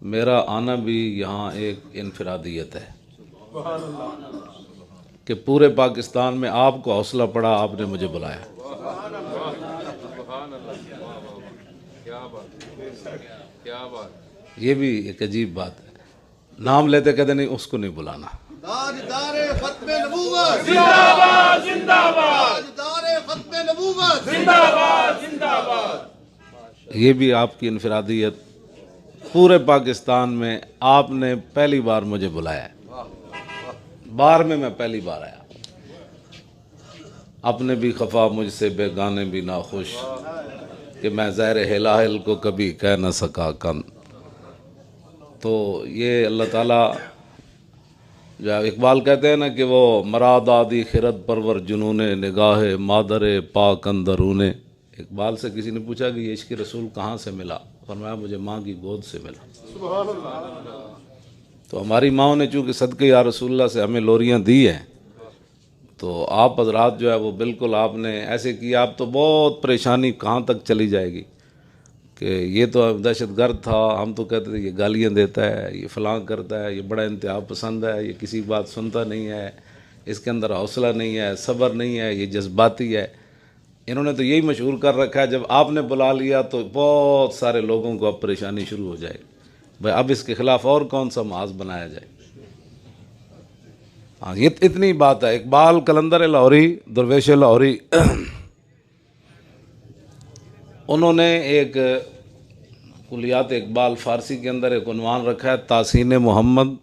मेरा आना भी यहाँ एक इनफरादियत है कि पूरे पाकिस्तान में आपको हौसला पड़ा, आपने मुझे बुलाया। ये भी एक अजीब बात है। नाम लेते कहते नहीं, उसको नहीं बुलाना। ये भी आपकी इनफरादियत। पूरे पाकिस्तान में आपने पहली बार मुझे बुलाया है। बार में मैं पहली बार आया। अपने भी खफा मुझसे, बेगाने भी नाखुश कि मैं ज़हर हिलाहिल को कभी कह न सका कन। तो ये अल्लाह ताला, जो इकबाल कहते हैं ना कि वो मराद आदि खिरत परवर जुनूने निगाहे मादर पाक अंदरूने। इकबाल से किसी ने पूछा कि ये इश्क़ रसूल कहाँ से मिला, फरमाया मुझे माँ की गोद से मिला। तो हमारी माँओं ने चूँकि सदके या रसूलुल्लाह से हमें लोरियाँ दी हैं, तो आप हज़रात जो है वो बिल्कुल आपने ऐसे किया। आप तो बहुत परेशानी कहाँ तक चली जाएगी कि ये तो दहशतगर्द था, हम तो कहते थे ये गालियाँ देता है, ये फलां करता है, ये बड़ा इंतहा पसंद है, ये किसी बात सुनता नहीं है, इसके अंदर हौसला नहीं है, सब्र नहीं है, ये जज्बाती है। इन्होंने तो यही मशहूर कर रखा है, जब आपने बुला लिया तो बहुत सारे लोगों को अब परेशानी शुरू हो जाएगी। भाई अब इसके ख़िलाफ़ और कौन सा महाज बनाया जाए। हाँ, ये इतनी बात है। इकबाल कलंदर लाहौरी, दरवेश लाहौरी, उन्होंने एक कुलियात इकबाल फ़ारसी के अंदर एक उन्वान रखा है, तासीन मोहम्मद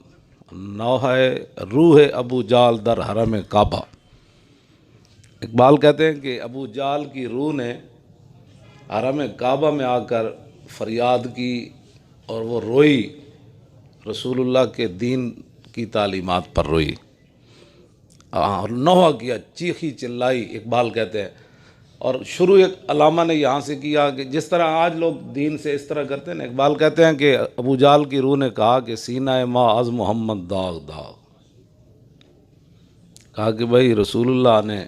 नौहे रूह अबू जाल दर हरम काबा। इकबाल कहते हैं कि अबू जाल की रूह ने हरम काबा में आकर फरियाद की और वो रोई, रसूलुल्लाह के दीन की तालीमात पर रोई और नौहा किया, चीखी चिल्लाई। इकबाल कहते हैं, और शुरू एक अलामा ने यहाँ से किया कि जिस तरह आज लोग दीन से इस तरह करते हैं ना। इकबाल कहते हैं कि अबू जाल की रूह ने कहा कि सीना माँ अज़ मोहम्मद दाग दाग, कहा कि भाई रसूलुल्लाह ने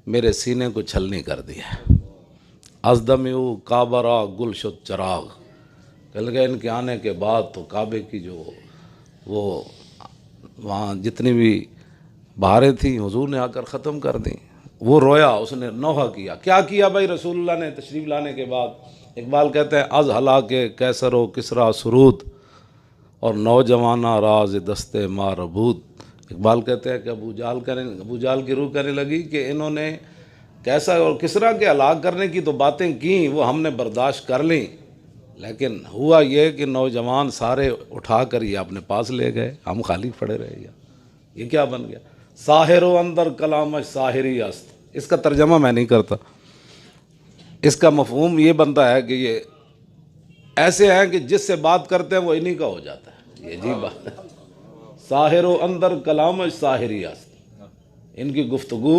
मेरे सीने को छलनी कर दिया। अज़दम्यू काबरा गुलशुद चराग, कह लगे इनके आने के बाद तो काबे की जो वो वहाँ जितनी भी बहारें थी हुजूर ने आकर ख़त्म कर दी। वो रोया, उसने नौहा किया। क्या किया भाई रसूलुल्लाह ने तशरीफ़ लाने के बाद? इकबाल कहते हैं अज़ हला के कैसर व किसरा सुरूद और नौजवाना राज दस्ते मारबूद। इकबाल कहते हैं कि अबू जाल की रूह कहने लगी कि इन्होंने कैसर और किसरा के हलाक करने की तो बातें की, वो हमने बर्दाश्त कर ली, लेकिन हुआ ये कि नौजवान सारे उठा कर ये अपने पास ले गए, हम खाली पड़े रहे। ये क्या बन गया? साहिरो अंदर कलामश साहिरी अस्त। इसका तर्जमा मैं नहीं करता, इसका मफहूम ये बनता है कि ये ऐसे हैं कि जिससे बात करते हैं वो इन्हीं का हो जाता है। ये अजीब बात है। साहिरो अंदर कलामश साहिरी अस्त, इनकी गुफ्तगू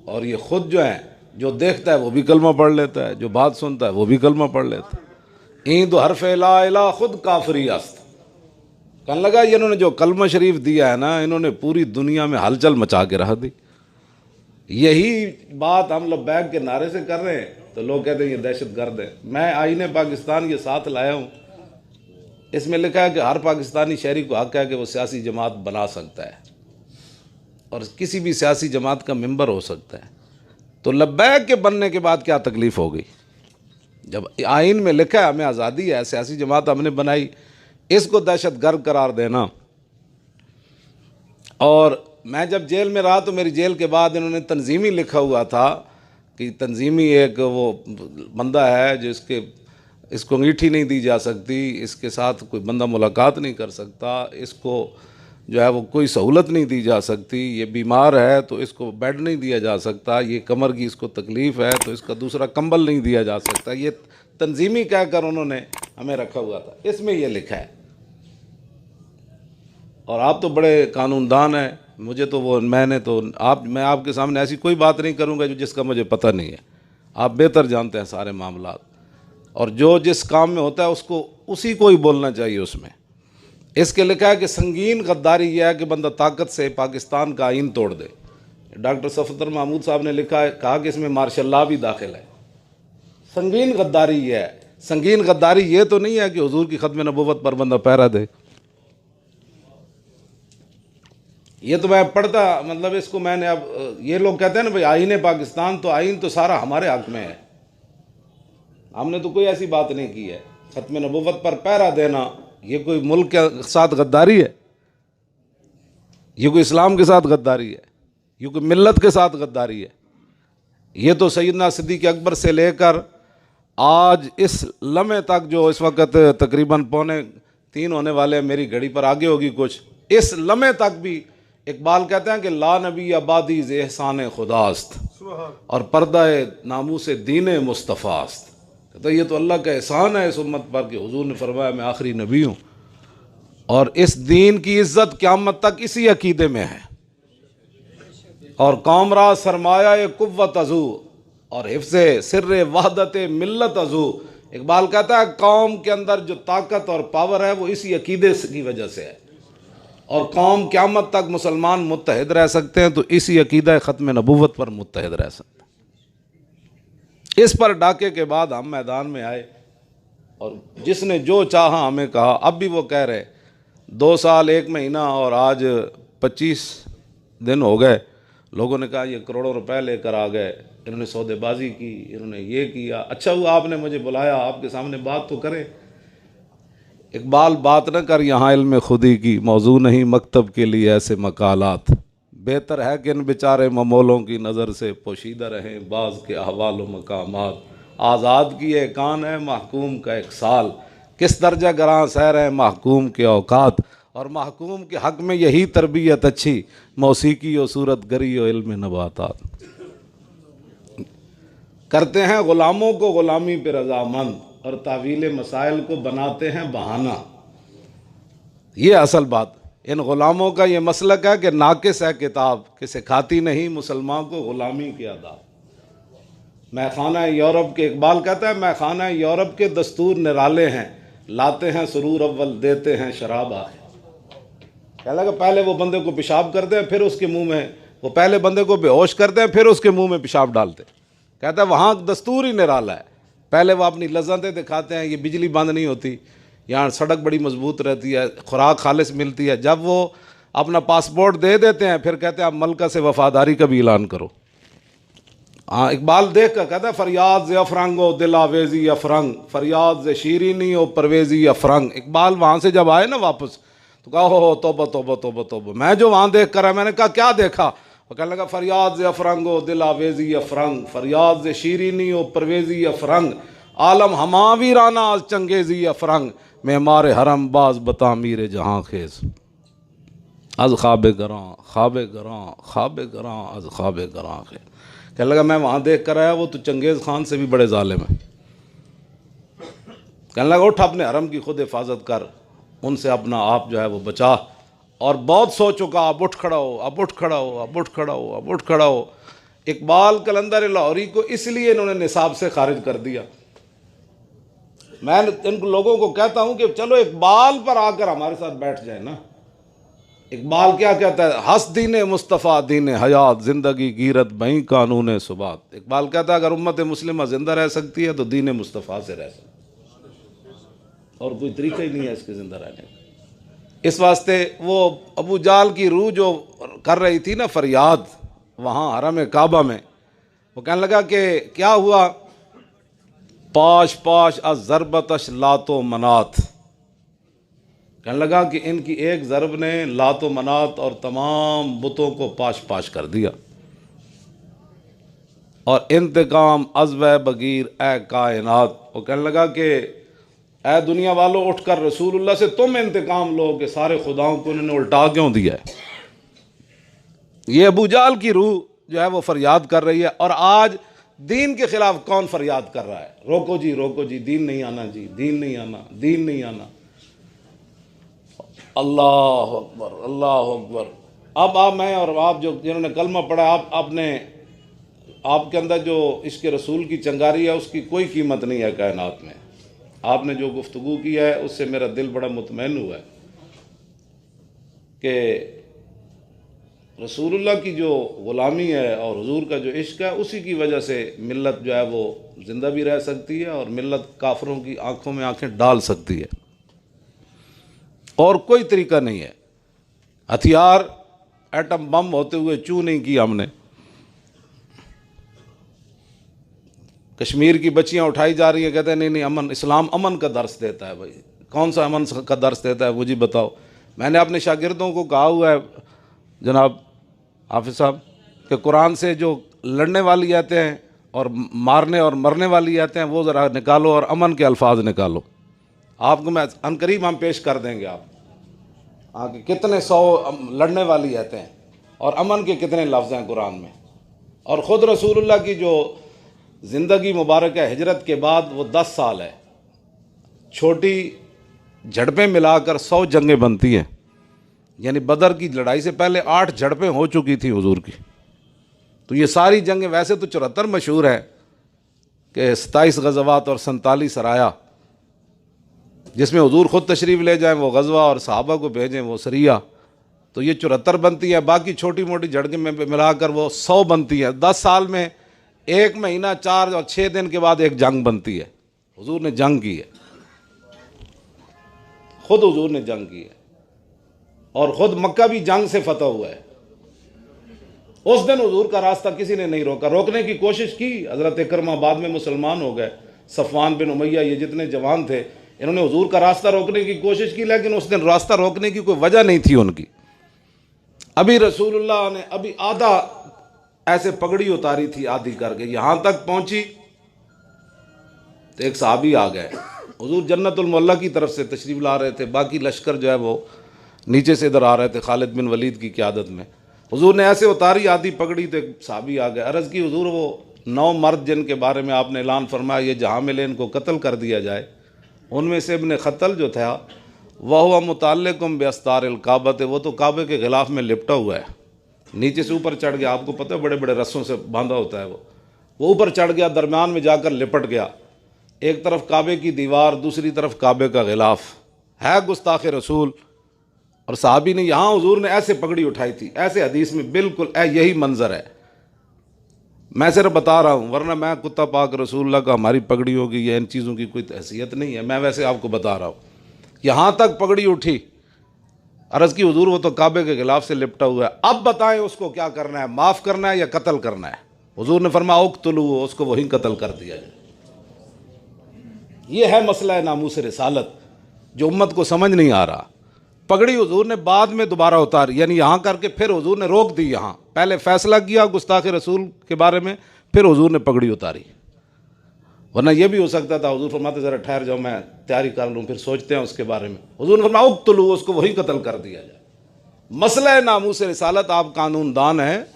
और ये खुद जो है, जो देखता है वो भी कलमा पढ़ लेता है, जो बात सुनता है वो भी कलमा पढ़ लेता है। ईद हरफ ला इला खुद काफरी अस्त। कहने लगा ये इन्होंने जो कलमा शरीफ दिया है ना, इन्होंने पूरी दुनिया में हलचल मचा के रख दी। यही बात हम लब्बैक के नारे से कर रहे हैं तो लोग कहते हैं ये दहशतगर्द है। मैं आईने पाकिस्तान के साथ लाया हूँ, इसमें लिखा है कि हर पाकिस्तानी शहरी को हक है कि वो सियासी जमात बना सकता है और किसी भी सियासी जमात का मेंबर हो सकता है। तो लब्बैक के बनने के बाद क्या तकलीफ़ हो गई? जब आइन में लिखा है हमें आज़ादी है, सियासी जमात हमने बनाई, इसको दहशतगर्द करार देना। और मैं जब जेल में रहा तो मेरी जेल के बाद इन्होंने तंजीमी लिखा हुआ था कि तंजीमी एक वो बंदा है जो इसको अंगीठी नहीं दी जा सकती, इसके साथ कोई बंदा मुलाकात नहीं कर सकता, इसको जो है वो कोई सहूलत नहीं दी जा सकती, ये बीमार है तो इसको बेड नहीं दिया जा सकता, ये कमर की इसको तकलीफ़ है तो इसका दूसरा कंबल नहीं दिया जा सकता। ये तंजीमी कहकर उन्होंने हमें रखा हुआ था, इसमें ये लिखा है। और आप तो बड़े कानूनदान हैं, मुझे तो वो मैं आपके सामने ऐसी कोई बात नहीं करूँगा जो जिसका मुझे पता नहीं है। आप बेहतर जानते हैं सारे मामलात, और जो जिस काम में होता है उसको उसी को ही बोलना चाहिए उसमें। इसके लिखा है कि संगीन गद्दारी यह है कि बंदा ताकत से पाकिस्तान का आइन तोड़ दे। डॉक्टर सफदर महमूद साहब ने लिखा है, कहा कि इसमें मार्शल लॉ भी दाखिल है। संगीन गद्दारी यह है। संगीन गद्दारी ये तो नहीं है कि हुजूर की खत्म नबुव्वत पर बंदा पहरा दे। ये तो मैं पढ़ता, मतलब इसको मैंने, अब ये लोग कहते हैं ना भाई आईन पाकिस्तान, तो आईन तो सारा हमारे हक में है, हमने तो कोई ऐसी बात नहीं की है। खत्म नबुव्वत पर पहरा देना ये कोई मुल्क के साथ गद्दारी है? ये कोई इस्लाम के साथ गद्दारी है? ये कोई मिल्लत के साथ गद्दारी है? ये तो सैयदना सिद्दीक़ अकबर से लेकर आज इस लम्हे तक, जो इस वक्त तकरीबन 2:45 होने वाले हैं, मेरी घड़ी पर आगे होगी कुछ, इस लम्हे तक भी इकबाल कहते हैं कि ला नबी आबादी ज़े एहसान खुदास्त और पर्दा नामूस दीन मुस्तफ़ास्त। तो ये तो अल्लाह का एहसान है इस उम्मत पर कि हुजूर ने फरमाया मैं आखिरी नबी हूँ, और इस दीन की इज़्ज़त क़यामत तक इसी अकीदे में है। और कौमरा सरमाया कुव्वत अजू और हिफ्ज़े सिर्र वहदत मिल्लत अजू। इकबाल कहता है कौम के अंदर जो ताकत और पावर है वो इसी अकीदे की वजह से है, और कौम क़यामत तक मुसलमान मुत्तहिद रह सकते हैं तो इसी अकीदा ख़त्म नबुव्वत पर मुत्तहिद रह सकते हैं। इस पर डाके के बाद हम मैदान में आए और जिसने जो चाहा हमें कहा। अब भी वो कह रहे 2 साल 1 महीना और आज 25 दिन हो गए, लोगों ने कहा ये करोड़ों रुपए लेकर आ गए, इन्होंने सौदेबाजी की, इन्होंने ये किया। अच्छा हुआ आपने मुझे बुलाया, आपके सामने बात तो करें। इकबाल बात न कर यहाँ इल्म खुदी की, मौजू नहीं मकतब के लिए ऐसे मकालात। बेहतर है कि इन बेचारे ममोलों की नज़र से पोशीदा रहें बाज़ के अहवाल व मकामात। आज़ाद की एक कान है महकूम का एक साल, किस दर्जा गरां सैर है महकूम के औकात। और महकूम के हक़ में यही तरबियत अच्छी, मौसीकी और सूरत गरी और इल्म नबातात। करते हैं ग़ुलामों को ग़ुलामी पे रज़ामंद और तावील मसाइल को बनाते हैं बहाना। ये असल बात, इन ग़ुलामों का ये मसलक है कि नाकिस है किताब कि सिखाती नहीं मुसलमान को ग़ुलामी के आदाब। मैखाना यूरोप के, इकबाल कहता है मैखाना यूरोप के दस्तूर निराले हैं, लाते हैं सुरूर अव्वल देते हैं शराब आखिर। कह लगा पहले वो बंदे को पेशाब करते हैं फिर उसके मुंह में, वो पहले बंदे को बेहोश करते हैं फिर उसके मुंह में पेशाब डालते। कहता है वहाँ दस्तूर ही निराला है, पहले वो अपनी लज़्ज़तें दिखाते हैं, ये बिजली बंद नहीं होती, यहाँ सड़क बड़ी मजबूत रहती है, खुराक खालिस मिलती है। जब वो अपना पासपोर्ट दे देते हैं फिर कहते हैं आप मलका से वफादारी का भी ऐलान करो। हाँ, इकबाल देख कर कहता है फरियाद से अफरंग हो दिल आवेज़ी अफरंग, फरियाद से शीरीनी हो परवेज़ी अफरंग। इकबाल वहाँ से जब आए ना वापस तो कहा हो तोबा तोबा तोबा तोबा। मैं जो वहाँ देख कर है, मैंने कहा क्या देखा? वो कहने लगा फरियाद से अफरंग हो दिल आवेज़ी अफरंग, फरियाद से शीरीनी हो परवेज़ी अफरंग, आलम हमा वीराना आज चंगेज़ी अफरंग, मेमार हरम बाज बता मीर जहाँ खेज, अज ख्वाब गरां ख्वाब गरां ख्वाब गरां अज ख्वाब गरां खे। कहने लगा मैं वहाँ देख कर आया, वो तो चंगेज़ खान से भी बड़े जालिम है। कहने लगा उठ अपने हरम की खुद हिफाजत कर, उनसे अपना आप जो है वो बचा, और बहुत सो चुका, अब उठ खड़ा हो, अब उठ खड़ा हो, अब उठ खड़ा हो, अब उठ खड़ा हो। इकबाल कलंदर लाहौरी को इसलिए इन्होंने निसाब से खारिज कर दिया। मैं इन लोगों को कहता हूँ कि चलो इकबाल पर आकर हमारे साथ बैठ जाए ना। इकबाल क्या कहता है? हस दीन मुस्तफ़ा दीन हयात, ज़िंदगी गिरत बहीं कानून सुबात। इकबाल कहता है अगर उम्मत मुस्लिमा ज़िंदा रह सकती है तो दीन मुस्तफ़ा से रह सकती है, और कोई तरीका ही नहीं है इसके ज़िंदा रहने का। इस वास्ते वो अबू जाल की रूह जो कर रही थी ना फरियाद वहाँ हरम काबा में, वो कहने लगा कि क्या हुआ? पाश पाश अज़रबतश लातो मनात। कहने लगा कि इनकी एक ज़रब ने लातो मनात और तमाम बुतों को पाश पाश कर दिया। और इंतकाम अज़व बगीर ए कायनात, वो कहने लगा कि ए दुनिया वालों उठकर रसूलुल्लाह से तुम इंतकाम लो कि सारे खुदाओं को उन्होंने उल्टा क्यों दिया है। ये अबू जाल की रूह जो है वो फरियाद कर रही है। और आज दीन के खिलाफ कौन फरियाद कर रहा है? रोको जी दीन नहीं आना जी, दीन नहीं आना, दीन नहीं आना। अल्लाह अकबर अल्लाह अकबर। अब आप मैं और आप जो जिन्होंने कलमा पढ़ा, आपने आपके अंदर जो इश्क रसूल की चंगारी है उसकी कोई कीमत नहीं है कायनात में। आपने जो गुफ्तगू की है उससे मेरा दिल बड़ा मुतमईन हुआ है कि रसूलुल्लाह की जो ग़ुलामी है और हुजूर का जो इश्क है उसी की वजह से मिल्लत जो है वो ज़िंदा भी रह सकती है और मिल्लत काफिरों की आंखों में आंखें डाल सकती है, और कोई तरीका नहीं है। हथियार एटम बम होते हुए चू नहीं किया हमने। कश्मीर की बच्चियां उठाई जा रही हैं, कहते हैं नहीं नहीं अमन, इस्लाम अमन का दर्स देता है। भाई कौन सा अमन का दर्स देता है वो जी बताओ। मैंने अपने शागिर्दों को कहा हुआ है जनाब हाफिज़ साहब कि कुरान से जो लड़ने वाली आते हैं और मारने और मरने वाली आते हैं वो ज़रा निकालो और अमन के अल्फाज निकालो। आपको मैं अनकरीब हम पेश कर देंगे। आप आगे कितने 100 लड़ने वाली आते हैं और अमन के कितने लफ्ज़ हैं कुरान में। और ख़ुद रसूलुल्लाह की जो ज़िंदगी मुबारक है हिजरत के बाद वो 10 साल है, छोटी झड़पें मिलाकर 100 जंगें बनती हैं। यानी बदर की लड़ाई से पहले 8 झड़पें हो चुकी थी हुजूर की। तो ये सारी जंगें, वैसे तो 74 मशहूर है कि 27 गज़वात और 47 सराया, जिसमें हुजूर ख़ुद तशरीफ़ ले जाएं वो गज़वा और सहाबा को भेजें वो सरिया, तो ये 74 बनती है। बाकी छोटी मोटी झड़कें में मिलाकर वो 100 बनती है। 10 साल में 1 महीना 4 और 6 दिन के बाद एक जंग बनती है। हुजूर ने जंग की है, ख़ुद हुजूर ने जंग की है और ख़ुद मक्का भी जंग से फतह हुआ है। उस दिन हुजूर का रास्ता किसी ने नहीं रोका, रोकने की कोशिश की। हज़रत इकरमा बाद में मुसलमान हो गए, सफ़वान बिन उमैया, ये जितने जवान थे इन्होंने हुजूर का रास्ता रोकने की कोशिश की, लेकिन उस दिन रास्ता रोकने की कोई वजह नहीं थी उनकी। अभी रसूलुल्लाह ने अभी आधा ऐसे पगड़ी उतारी थी, आधी करके यहाँ तक पहुँची तो एक सहाबी आ गए। हुजूर जन्नतुल मुअल्ला की तरफ से तशरीफ़ ला रहे थे, बाकी लश्कर जो है वो नीचे से इधर आ रहे थे खालिद बिन वलीद की क़यादत में। हुजूर ने ऐसे उतारी आधी पगड़ी तो एक सहाबी आ गए। अर्ज़ की हुजूर वो 9 मर्द जिनके बारे में आपने ऐलान फरमाया ये जहाँ मिले इनको कत्ल कर दिया जाए, उनमें से इब्न ख़तल जो था वह हुआ मुताल्लिकुम बिअस्तारिल काबत, वो तो काबे के ख़िलाफ़ में लिपटा हुआ है, नीचे से ऊपर चढ़ गया। आपको पता है बड़े बड़े रस्सों से बांधा होता है, वो ऊपर चढ़ गया, दरमियान में जाकर लिपट गया। एक तरफ काबे की दीवार, दूसरी तरफ काबे का ग़िलाफ़ है, गुस्ताख़ रसूल। और साहबी ने यहाँ हुजूर ने ऐसे पगड़ी उठाई थी, ऐसे हदीस में बिल्कुल यही मंजर है। मैं सिर्फ बता रहा हूँ, वरना मैं कुत्ता पाक रसूलुल्लाह का हमारी पगड़ी होगी या इन चीज़ों की कोई हैसियत नहीं है। मैं वैसे आपको बता रहा हूँ, यहाँ तक पगड़ी उठी। अर्ज़ की हुजूर वो तो काबे के ख़िलाफ़ से लिपटा हुआ है, अब बताएं उसको क्या करना है, माफ़ करना है या कत्ल करना है। हुजूर ने फरमाया उक़्तुलू, उसको वहीं कत्ल कर दिया जाए। ये है मसला है नामूस रिसालत जो उम्मत को समझ नहीं आ रहा। पगड़ी हुजूर ने बाद में दोबारा उतारी, यानी यहाँ करके फिर हुजूर ने रोक दी। यहाँ पहले फैसला किया गुस्ताख रसूल के बारे में, फिर हुजूर ने पगड़ी उतारी। वरना यह भी हो सकता था हुजूर फरमाते ज़रा ठहर जाओ मैं तैयारी कर लूँ फिर सोचते हैं उसके बारे में। हुजूर ने फरमाया उक़्तुलू, उसको वहीं कत्ल कर दिया जाए। मसला है नामूस रिसालत, आप कानूनदान हैं,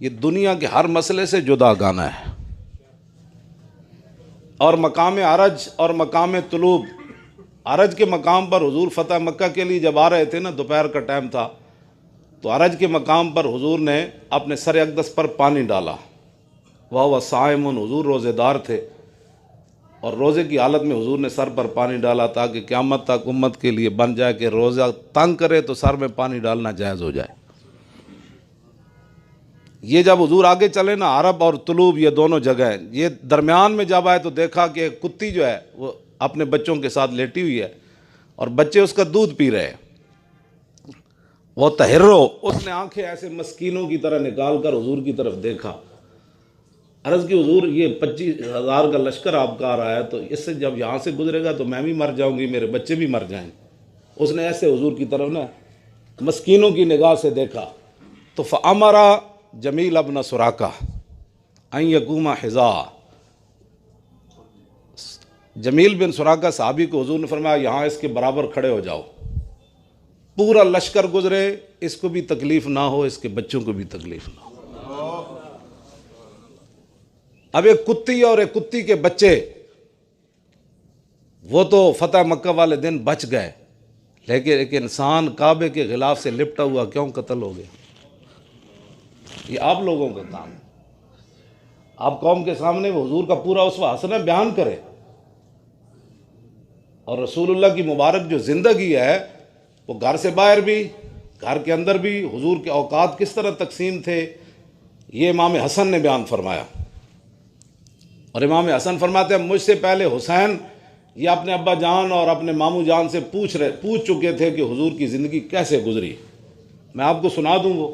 ये दुनिया के हर मसले से जुदा गाना है। और मकाम अरज और मकाम तुलूब, अरज के मकाम पर हुजूर फ़तह मक्का के लिए जब आ रहे थे ना, दोपहर का टाइम था, तो अरज के मकाम पर हुजूर ने अपने सर अक़दस पर पानी डाला। वह साइमुन, हुजूर रोज़ेदार थे और रोज़े की हालत में हुजूर ने सर पर पानी डाला ताकि क़यामत तक उम्मत के लिए बन जाए कि रोज़ा तंग करे तो सर में पानी डालना जायज़ हो जाए। ये जब हुजूर आगे चले ना, अरब और तुलूब ये दोनों जगह, ये दरमियान में जब आए तो देखा कि कुत्ती जो है वो अपने बच्चों के साथ लेटी हुई है और बच्चे उसका दूध पी रहे हैं। वो तहर्रो, उसने आंखें ऐसे मस्कीनों की तरह निकाल कर हुजूर की तरफ देखा। अर्ज़ की हुजूर ये 25,000 का लश्कर आपका आ रहा है, तो इससे जब यहाँ से गुजरेगा तो मैं भी मर जाऊँगी, मेरे बच्चे भी मर जाएंगे। उसने ऐसे हुजूर की तरफ ना मस्कीनों की निगाह से देखा तो फ़अमरा जमील अब्न सुराका अन यकूमा हिज़ा, जमील बिन सुराका साहबी को हुजूर ने फरमाया यहाँ इसके बराबर खड़े हो जाओ। पूरा लश्कर गुजरे, इसको भी तकलीफ़ ना हो, इसके बच्चों को भी तकलीफ़ ना हो। अब एक कुत्ती और एक कुत्ती के बच्चे, वो तो फतह मक्का वाले दिन बच गए, लेकिन एक इंसान काबे के ख़िलाफ़ से लिपटा हुआ क्यों कत्ल हो गया? ये आप लोगों का काम है। आप कौम के सामने वो हुजूर का पूरा उसवा हसना बयान करें और रसूलुल्लाह की मुबारक जो ज़िंदगी है वो घर से बाहर भी घर के अंदर भी हुजूर के औकात किस तरह तकसीम थे, ये इमाम हसन ने बयान फरमाया। और इमाम हसन फरमाते हैं मुझसे पहले हुसैन ये अपने अब्बा जान और अपने मामू जान से पूछ चुके थे कि हुजूर की ज़िंदगी कैसे गुजरी। मैं आपको सुना दूँ वो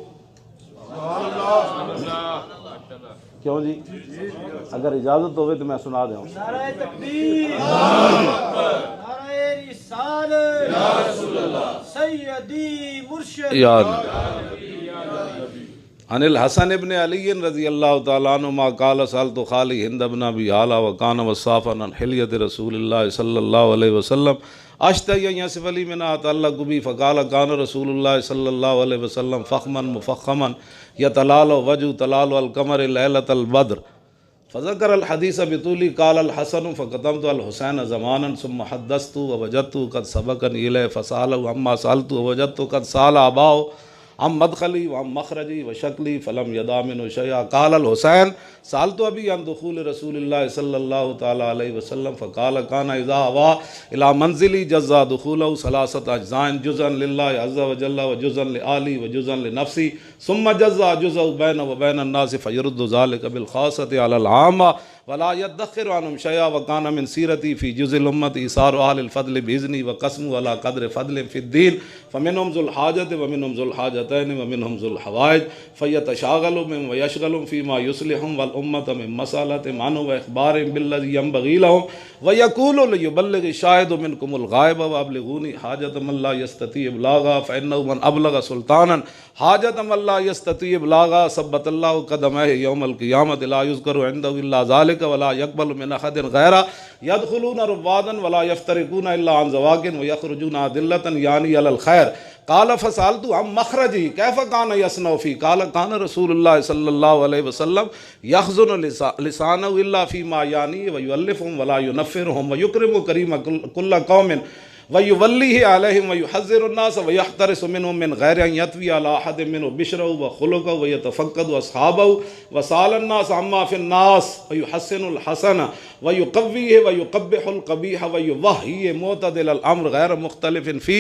क्यों जी? अगर इजाजत होवे तो मैं सुना दूं। नारे तकबीर, नारे रिसालत, या रसूल अल्लाह, सैयदी मुर्शिद या अनिल हसन इब्न अली रज़ी अल्लाह तआला अन्हुमा क़ाल सअलतु खाली हिंद इब्न अबी हाला व कान वसाफ़न अन हिलियत रसूलिल्लाह सल्लल्लाहु अलैहि वसल्लम अश्तय यसिफ अली मिन अतअल्लक़ बि फ़क़ाल कान रसूलुल्लाह सल्लल्लाहु अलैहि वसल्लम फ़ख़मन मुफ़ख़मन यतलालु वजहु तलालु अल क़मर लैलतल बद्र फ़ज़कर अल हदीस बितूली क़ाल अल हसन फ़क़दमतु अल हुसैन ज़मानन सुम्मा हद्दस्तु व वजदतु क़द सबक़नी इलैहि फ़सअलहु अम्मा सअलतु व वजदतु क़द सअल अबाहु अम मदखली व मखरजी व शक्ली फ़लम यदा मिन्हु शैअ क़ाल अल हुसैन सअलतु अबी अन दुख़ूल रसूलिल्लाह सल्लल्लाहु तआला अलैहि वसल्लम फ़क़ाल कान इज़ा अवा इला मंज़िली जज़्ज़ा दुख़ूलहु सलासत अज्ज़ाइन जुज़अन लिल्लाहि अज़्ज़ा व जल्ला व जुज़अन लिआली व जुज़अन लिनफ़्सी सुम्मा जज़्ज़ा जुज़अहु बैनहु व बैन अन्नास फ़यरुद्दु ज़ालिका बिल-ख़ासति अलल आम्मा वला यद्दख़िरु अन्हुम शैअन व कान मिन सीरती फ़ी जुज़्इल उम्मति इसारु अहलिल फ़द्ल बिइज़्नी व क़स्मु अला क़द्रि फ़द्लिहिम फ़िद्दीन फ़मिनहुम ज़ुल हाजति व मिनहुम ज़ुल हाजतैन व मिनहुम ज़ुल हवाइज फ़यतशाग़लु बिहिम व यशग़लुहुम फ़ीमा युस्लिहुहुम वल उम्मत मिन मसअलतिहिम अन्हु व इख़बारिहिम बिल्लज़ी यंबग़ी लहुम व यक़ूलु लियुबल्लिग़ि शाहिदु मिनकुमुल ग़ाइब व अब्लिग़ूनी हाजत मन ला यस्तती इब्लाग़ा फ़इन्नहु मन अबलग़ सुल्तानन हाजत मन ला यस्तती इब्लाग़ा सब्बतल्लाहु क़दमैहि यौमल क़ियामत ला युज़करु इंदहु इल्ला ज़ालिका वला यक़बलु मिन अहदिन ग़ैरा यदख़ुलूना रुब्बादन वला यफ़्तरिकूना इल्ला अन ज़वाकिन व यख़रुजूना अदिल्लतन यानी अलल खैर क़ाल फ़सअलतु अम मख़रजी कैफ़ कान यसनउ फ़ी क़ाल कान रसूलुल्लाह सल्लल्लाहु अलैहि वसल्लम यख़्ज़ुनु लिसानहु इल्ला फ़ीमा यानी व युअल्लिफ़ुहुम वला युनफ़्फ़िरुहुम व युक्रिमु करीम कुल्ल क़ौमिन व युवल्लिहि अलैहिम व युहज़्ज़िरु अन्नास व यहतरिसु मिनहुम मिन ग़ैरि अन यत्वी अला अहदिन मिनहुम बिशरहु व ख़ुलुक़हु व यतफ़क़्क़दु अस्हाबहु व साल अन्नास अम्मा फ़िन्नास व युहस्सिनुल हसन व युक़व्वीहि व युक़ब्बिहुल क़बीह व युवह्ही मुअतदिलल अम्र ग़ैर मुख़्तलिफ़िन फ़ी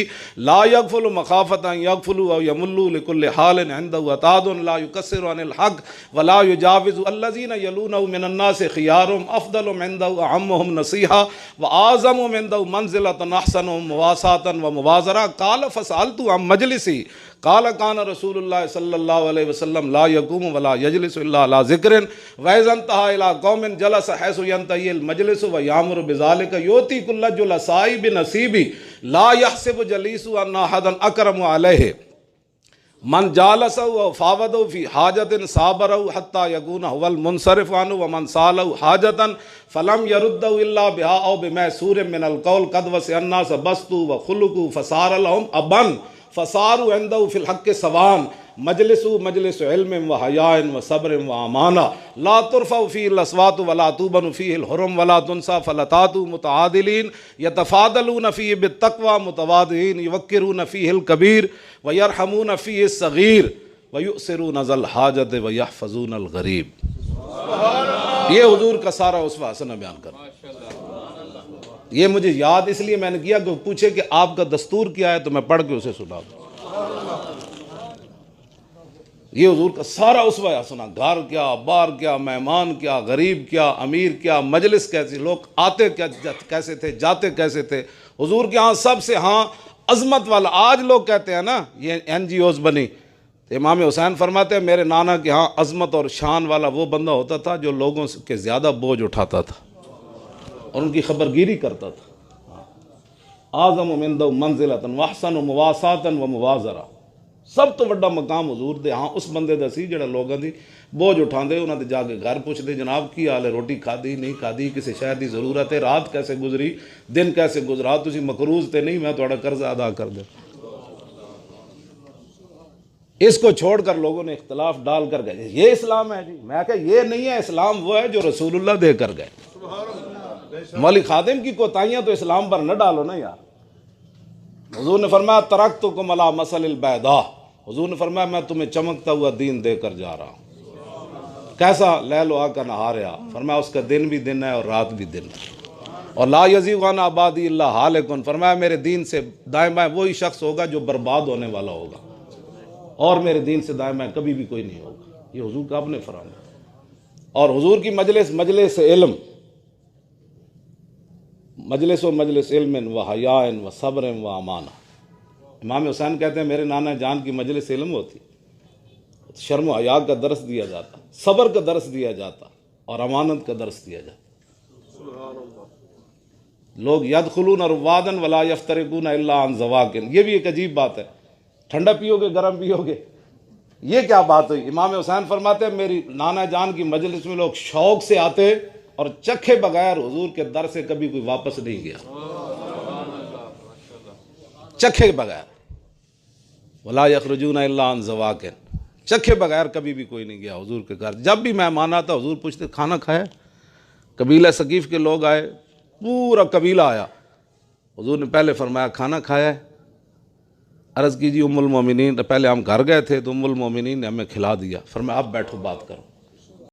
ला यग़फ़लु मख़ाफ़त अन यग़फ़लु व यमुल्लु लिकुल्लि हालिन इंदहु अतादुन ला युक़स्सिरु अनिल हक़्क़ व ला युजाविज़ु अल्लज़ीना यलूनहु मिनन नासि ख़ियारुहुम अफ़दलुहुम इंदहु अअम्मुहुम नसीहा व आज़मुहुम इंदहु मंज़िलतन अहसनुहुम मुवासातन व मुवाज़रा क़ाल फ़सअलतु अन मजलिसी क़ाल कान रसूलुल्लाह सल्लल्लाहु अलैहि वसल्लम ला यक़ूमु वला यजलिसु इल्ला अला ज़िक्रिन व इज़ा इंतहा इला क़ौमिन जलस हैसु यंतहिल मजलिसु व यामुरु बिज़ालिका युती कुल्ल जुलसाई बिनसीबी ला यहसिबु जलीसु अन अहदन अकरमु अलैहि मन जालसहु व फ़ावदहु फ़ी हाजतिन साबरहु हत्ता यकून हुवल मुनसरिफ़ु अन्हु व मन सालहु हाजतन फ़लम यरुद्दहु इल्ला बिहा औ बिमैसूरिन मिनल क़ौल क़द वसिअ अन्नास बस्तु व ख़ुलुक़ु फ़सार लहुम अबन फ़सारु इंदहु फ़िल हक़्क़ि सवान मजलिसु मजलिसु इल्मिन व हयाइन व सब्रिन व अमाना ला तुरफ़उ फ़ीहिल अस्वातु वला तुबनु फ़ीहिल हुरुम वला तुनसा फ़लतातु मुतआदिलीन यतफ़ादलून फ़ीहि बित्तक़वा मुतवादिईन युवक्किरून फ़ीहिल कबीर व यरहमून फ़ीहि सग़ीर व युसिरून ज़ल हाजत व यहफ़ज़ूनल ग़रीब। ये हुजूर का सारा उसवा हसन बयान कर। ये मुझे याद इसलिए मैंने किया कि पूछे कि आपका दस्तूर क्या है तो मैं पढ़ के उसे सुना दूँ। ये हुजूर का सारा उसवा हसना, घर क्या, बार क्या, मेहमान क्या, गरीब क्या, अमीर क्या, मजलिस कैसी, लोग आते क्या कैसे थे, जाते कैसे थे हुजूर के यहाँ सबसे। हाँ अजमत वाला, आज लोग कहते हैं ना ये NGOs बनी, तो इमाम हुसैन फरमाते हैं मेरे नाना के यहाँ अजमत और शान वाला वो बंदा होता था जो लोगों के ज़्यादा बोझ उठाता था और उनकी खबरगिरी करता था। आज़म मिंदहु मंज़िलतन व अहसन मुवासातन व मुवाज़रा, सब तो वड्डा मकाम हुजूर दे हाँ उस बंदे दा सी जिहड़ा लोगों की बोझ उठाते, उन्होंने जाके घर पुछते जनाब की हाल है, रोटी खाधी नहीं खाधी, किसी शहर की ज़रूरत है, रात कैसे गुजरी, दिन कैसे गुजरा, तुसी मकरूज ते नहीं, मैं थोड़ा कर्जा अदा कर दे। इसको छोड़कर लोगों ने इख्तलाफ डाल कर गए ये इस्लाम है जी। मैं कहा ये नहीं है, इस्लाम वो है जो रसूलुल्लाह दे कर गए। मौली खादिम की कोताहियां तो इस्लाम पर न डालो ना यार। हुजूर ने फरमाया तरक्तुकुम अला मसलिल बैदा, हुजूर ने फरमाया मैं तुम्हें चमकता हुआ दीन देकर जा रहा हूँ। कैसा? लैलो आका नहारिया, फरमाया उसका दिन भी दिन है और रात भी दिन है। और ला यज़ीग़ान आबादी इल्ला हालिकुन, फरमाया मेरे दीन से दाएं बाएं वही शख्स होगा जो बर्बाद होने वाला होगा और मेरे दीन से दाएं बाएं कभी भी कोई नहीं होगा। ये हुजूर का आपने फरमाया। और हुजूर की मजलिस इल्म, मजलिस इल्मिन व हयाइन व सब्रिन व अमाना। इमाम हुसैन कहते हैं मेरे नाना जान की मजलिस इल्म होती, शर्म हया का दर्स दिया जाता, सब्र का दर्स दिया जाता और अमानत का दर्स दिया जाता। लोग यदखुलून और वादन वला यफ्तरिकून इल्ला अन ज़वाकिन, ये भी एक अजीब बात है। ठंडा पियोगे गर्म पियोगे, ये क्या बात हुई? इमाम हुसैन फरमाते हैं मेरी नाना जान की मजलिस में लोग शौक से आते और चखे बगैर हुजूर के दर से कभी कोई वापस नहीं गया, चखे बगैर। वला यखरुजून इल्ला अन ज़वाकिन, चखे बगैर कभी भी कोई नहीं गया हुजूर के घर। जब भी मेहमान आता हुजूर पूछते खाना खाया? कबीला सकीफ़ के लोग आए, पूरा कबीला आया, हुजूर ने पहले फरमाया खाना खाया है? अर्ज़ कीजिए उम्मुल मोमिनीन, पहले हम घर गए थे तो उम्मुल मोमिनीन ने हमें खिला दिया। फरमाया अब बैठो बात करो।